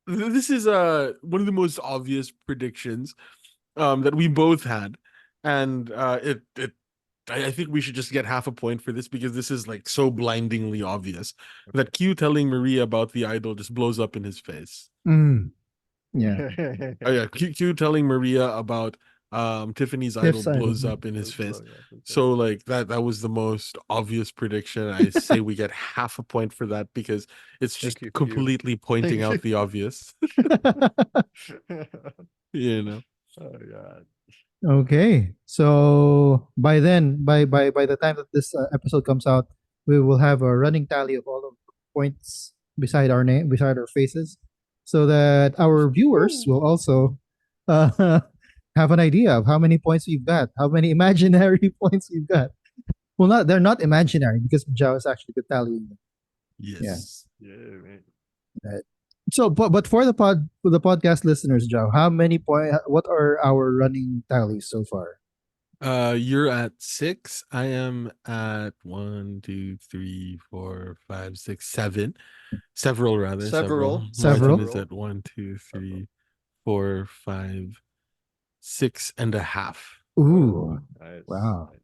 This is one of the most obvious predictions that we both had, and I think we should just get half a point for this because this is like so blindingly obvious that Q telling Maria about the idol just blows up in his face. Mm, yeah. Oh yeah, Q telling Maria about Tiffany's idol Tiff's idol. blows up in his face. So like that was the most obvious prediction. I say we get half a point for that because it's just Thank you, Q. completely pointing Thank out the you. obvious. You know. Oh God. Okay. So by then, by the time that this episode comes out, we will have a running tally of all of the points beside our name, beside our faces, so that our viewers will also uh, have an idea of how many points we've got, how many imaginary points we've got. Well, not they're not imaginary because Jao is actually good tallying them. Yes. Yeah, man. Right. So, but for the podcast listeners, Joe, how many point? What are our running tallies so far? You're at 6. I am at 1, 2, 3, 4, 5, 6, 7. Several rather. Several. Several. Martin is at 1, 2, 3, 4, 5, 6 and a half. Ooh, Nice. wow. Nice.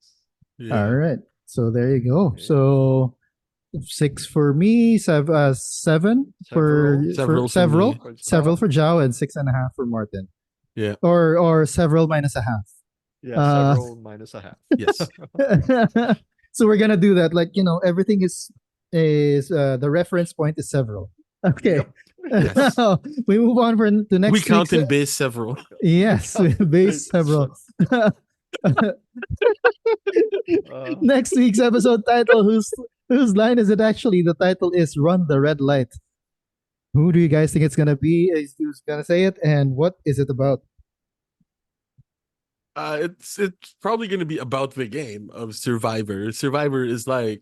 Yeah. All right. So there you go. Okay. So 6 for me, seven for Several for several, me. several for Jao, and 6.5 for Martin. Yeah. Or several minus a half. Yeah, several minus a half. Yes. So we're gonna do that. Like everything is the reference point is several. Okay. Yes. We move on for the next. We count week's- in base several. Yes, base several. Next week's episode title, whose line is it actually? The title is Run the Red Light. Who do you guys think it's gonna be? Who's gonna say it, and what is it about? It's probably going to be about the game of Survivor. Survivor is like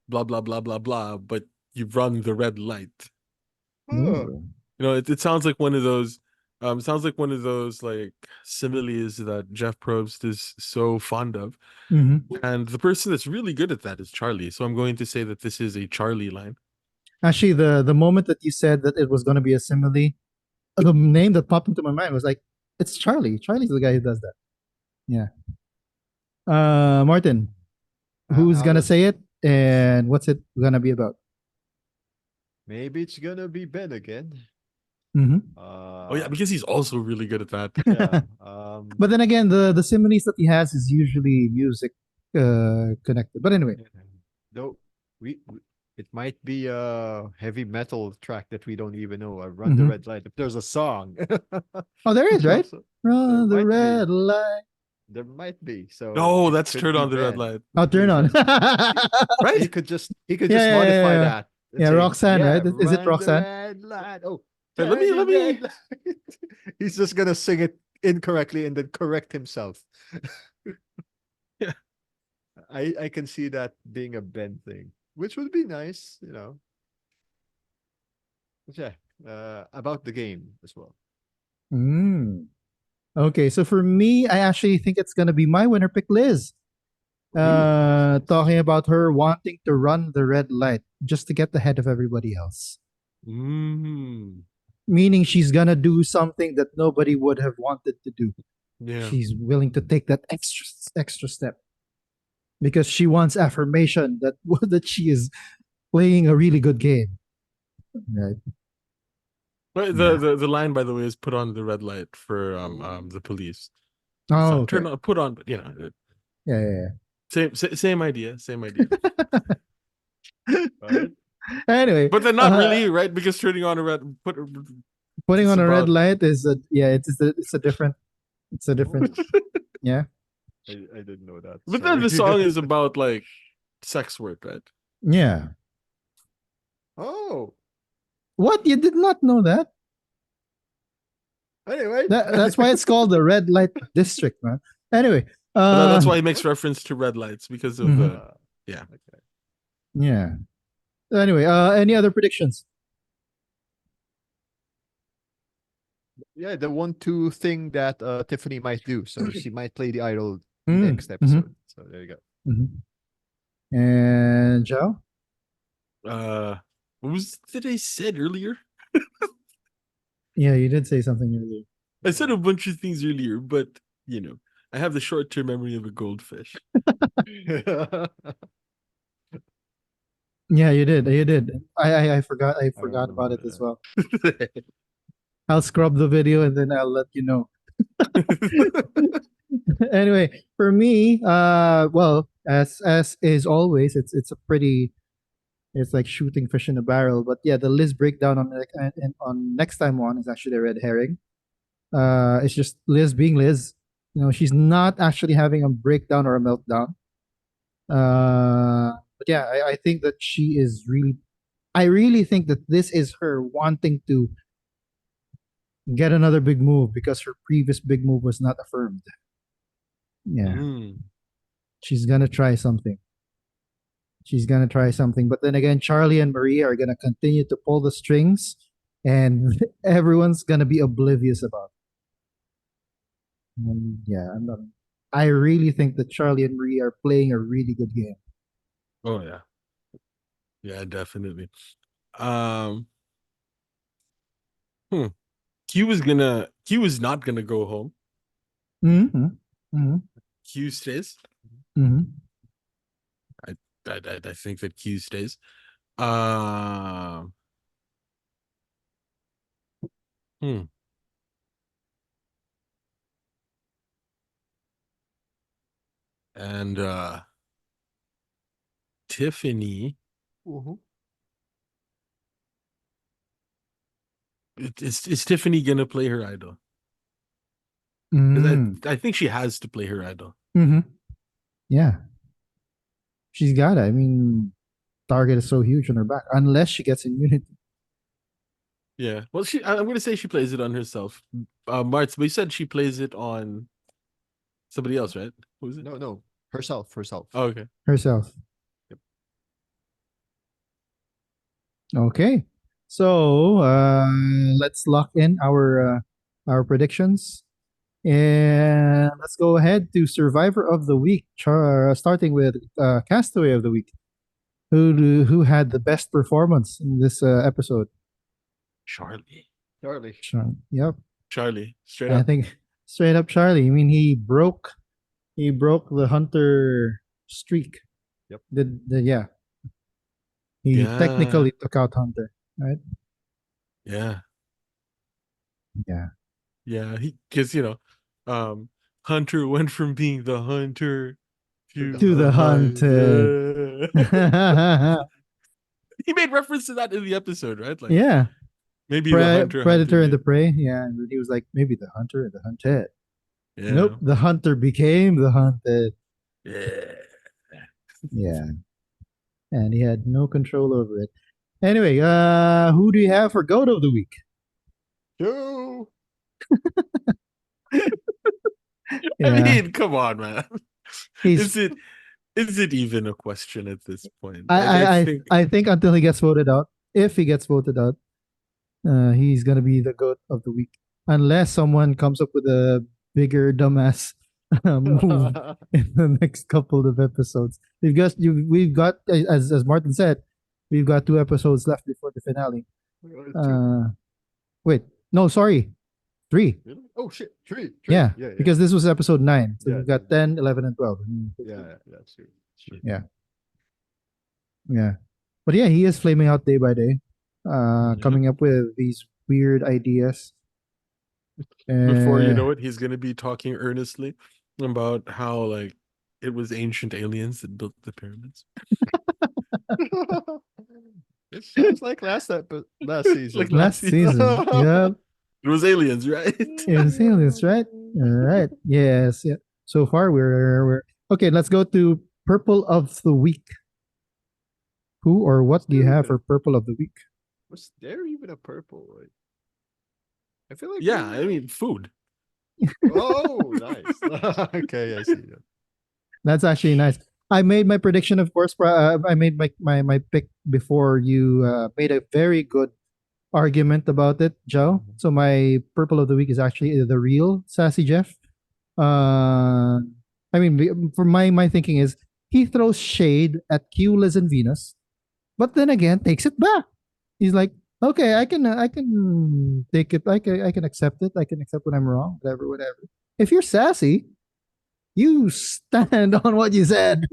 blah blah blah blah blah, but you run the red light. Ooh. You know, it sounds like one of those. Sounds like one of those like similes that Jeff Probst is so fond of, Mhm. and the person that's really good at that is Charlie. So I'm going to say that this is a Charlie line. Actually, the moment that you said that it was gonna be a simile, the name that popped into my mind was like, it's Charlie. Charlie's the guy who does that. Yeah. Martin, who's gonna say it, and what's it gonna be about? Maybe it's gonna be Ben again. Mm-hmm. Oh yeah, because he's also really good at that. Yeah. But then again, the similes that he has is usually music connected. But anyway, Though it might be a heavy metal track that we don't even know. Run the red light. If there's a song. oh, there is, right? So Run the might be. red light. there might be. So No, it that's could turn be on the red Ben. light. I'll turn on. Right? He could just Yeah, modify yeah. that. and Yeah, say, Roxanne, right? Is it run the Roxanne? red light. Oh, Hey, let me- turn let the me- red light. He's just gonna sing it incorrectly and then correct himself. Yeah. I can see that being a Ben thing, which would be nice, you know. But yeah, about the game as well. Mm. Okay, so for me, I actually think it's gonna be my winner pick, Liz. Nice. Talking about her wanting to run the red light just to get ahead of everybody else. Mm. Meaning she's gonna do something that nobody would have wanted to do. Yeah. She's willing to take that extra step because she wants affirmation that that she is playing a really good game. Right. But the line, by the way, is put on the red light for the police. It's Oh, not okay. turn on, put on, but you know, Yeah, yeah, same idea, same idea. Right? Anyway, But then not really, right? Because turning on a red putting it's on a red about light is a yeah. It's a different Oh, yeah. I didn't know that. but then Sorry. the song is about like sex work, right? Yeah. Oh, What, you did not know that? anyway. That's why it's called the red light district, man. Anyway, But uh, that's why he makes reference to red lights because of mhm, the yeah. Okay. yeah. Anyway, any other predictions? Yeah, the 1-2 thing that Tiffany might do. So she might play the idol next Mm-hmm, episode. So there you go. And Joe? What was that I said earlier? Yeah, you did say something earlier. I said a bunch of things earlier, but I have the short-term memory of a goldfish. Yeah, you did. You did. I forgot. I forgot about Um, it as well. I'll scrub the video and then I'll let you know. Anyway, for me, well, as is always, it's a pretty, it's like shooting fish in a barrel. But yeah, the Liz breakdown on next time on is actually a red herring. It's just Liz being Liz. She's not actually having a breakdown or a meltdown. But yeah, I think that she is really. I really think that this is her wanting to get another big move because her previous big move was not affirmed. Yeah, Mm. she's gonna try something. She's gonna try something. But then again, Charlie and Maria are gonna continue to pull the strings, and everyone's gonna be oblivious about it. And yeah, I'm not. I really think that Charlie and Maria are playing a really good game. Oh yeah. Yeah, definitely. Um hmm. Q is not gonna go home. Mm-hmm. Mm-hmm. Q stays. Mm-hmm. I I think that Q stays. Um hmm. And Tiffany. mhm. Is Tiffany gonna play her idol? Because Mm-hmm. I think she has to play her idol. Mm-hmm. Yeah, she's got it. I mean, target is so huge on her back, unless she gets immunity. Yeah. Well, I'm gonna say she plays it on herself. Martz, but you said she plays it on somebody else, right? Who is it? No, no. Herself, herself. Oh, okay. Herself. Yep. Okay. So let's lock in our predictions. And let's go ahead to Survivor of the Week, starting with Castaway of the Week. Who had the best performance in this episode? Charlie. Charlie. Yep, Charlie. Straight I up. think straight up Charlie. I mean, he broke the Hunter streak. Yep. Yeah, he Yeah. technically took out Hunter, right? Yeah. Yeah. Yeah. Because Hunter went from being the hunter To the to To the the hunted. hunt. hunted. Yeah. He made reference to that in the episode, right? Like Yeah. maybe the hunter Predator hunted and the you. prey. Yeah, and he was like, maybe the hunter and the hunted. Nope, Yeah. the hunter became the hunted. Yeah. Yeah, and he had no control over it. Anyway, who do you have for goat of the week? Joe. I Yeah, mean, come on, man. he's. Is it even a question at this point? I I I I, think I think until he gets voted out, if he gets voted out, he's gonna be the goat of the week, unless someone comes up with a bigger dumbass move in the next couple of episodes. We've got as Martin said, we've got 2 episodes left before the finale. Two. Uh, wait, no, sorry, three. Really? Oh shit. Three. Three. Yeah, Yeah, yeah. because this was episode 9, so Yeah, we've got 10, 11, and 12. yeah, that's true. That's true. Yeah, yeah, but yeah, he is flaming out day by day, yeah. coming up with these weird ideas. Before you Uh, know it, he's gonna be talking earnestly about how like it was ancient aliens that built the pyramids. It sounds like last season. Like Last season. Yeah. It was aliens, right? It was aliens, right? All right. Yes. Yeah. So far, we're okay. Let's go to purple of the week. Who or what do you have for purple of the week? Was there even a purple? I feel like Yeah, I mean food. Oh, nice. Okay, I see that. That's actually nice. I made my prediction, of course. I made my pick before you made a very good argument about it, Joe. So my purple of the week is actually the real Sassy Jeff. I mean, for my thinking is he throws shade at Q, Liz, and Venus, but then again takes it back. He's like, okay, I can take it. I can accept it. I can accept when I'm wrong. Whatever, whatever. If you're sassy, you stand on what you said.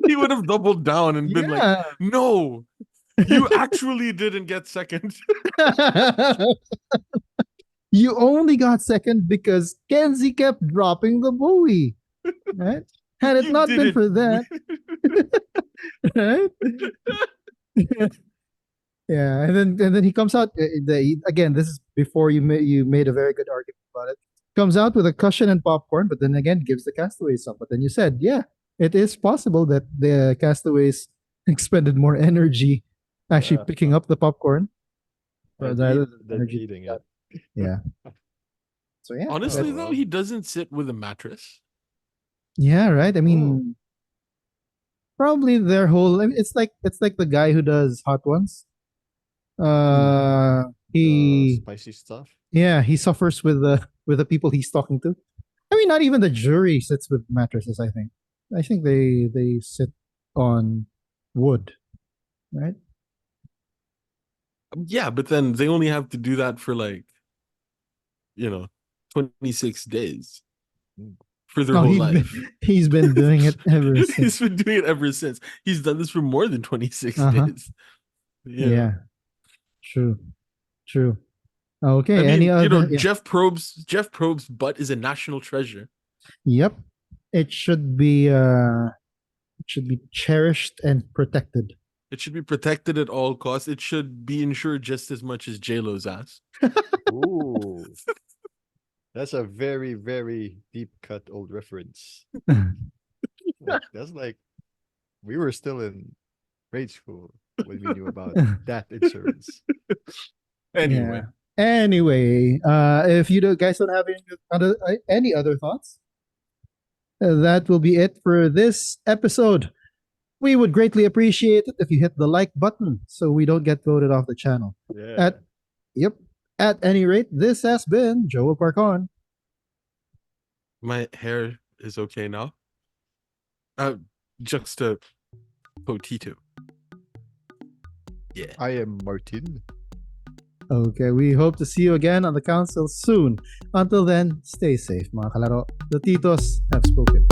He would have doubled down and been like, Yeah. no, you actually didn't get second. You only got second because Kenzie kept dropping the buoy. Right? Had it You not been didn't for that, right? Yeah, and then he comes out. Again, this is before you made a very good argument about it. Comes out with a cushion and popcorn, but then again gives the castaways some. But then you said, yeah, it is possible that the castaways expended more energy actually Yeah. picking up the popcorn And rather than than energy. eating it. Yeah. So yeah, Honestly, Oh, though, well. he doesn't sit with a mattress. yeah, right. I mean, probably their whole. I mean, it's like the guy who does Hot Ones. The He spicy stuff. yeah, he suffers with the people he's talking to. I mean, not even the jury sits with mattresses. I think they sit on wood, right? Yeah, but then they only have to do that for like, 26 days for their No, whole life. he's been doing it ever He's since. been doing it ever since. He's done this for more than 26 Uh-huh. days. Yeah, true, true. Okay, I mean, any other? Yeah. Jeff Probe's butt is a national treasure. Yep, it should be cherished and protected. It should be protected at all costs. It should be insured just as much as J-Lo's ass. Ooh. That's a very, very deep cut old reference. That's like we were still in grade school when we knew about that insurance. Anyway, Yeah. Anyway, if you guys don't have any other thoughts, that will be it for this episode. We would greatly appreciate it if you hit the like button so we don't get voted off the channel. Yeah. At any rate, this has been Joe Parcon. my hair is okay now. Juxta Potito. Yeah. I am Martin. Okay, we hope to see you again on the council soon. Until then, stay safe, mga kalaro. The Titos have spoken.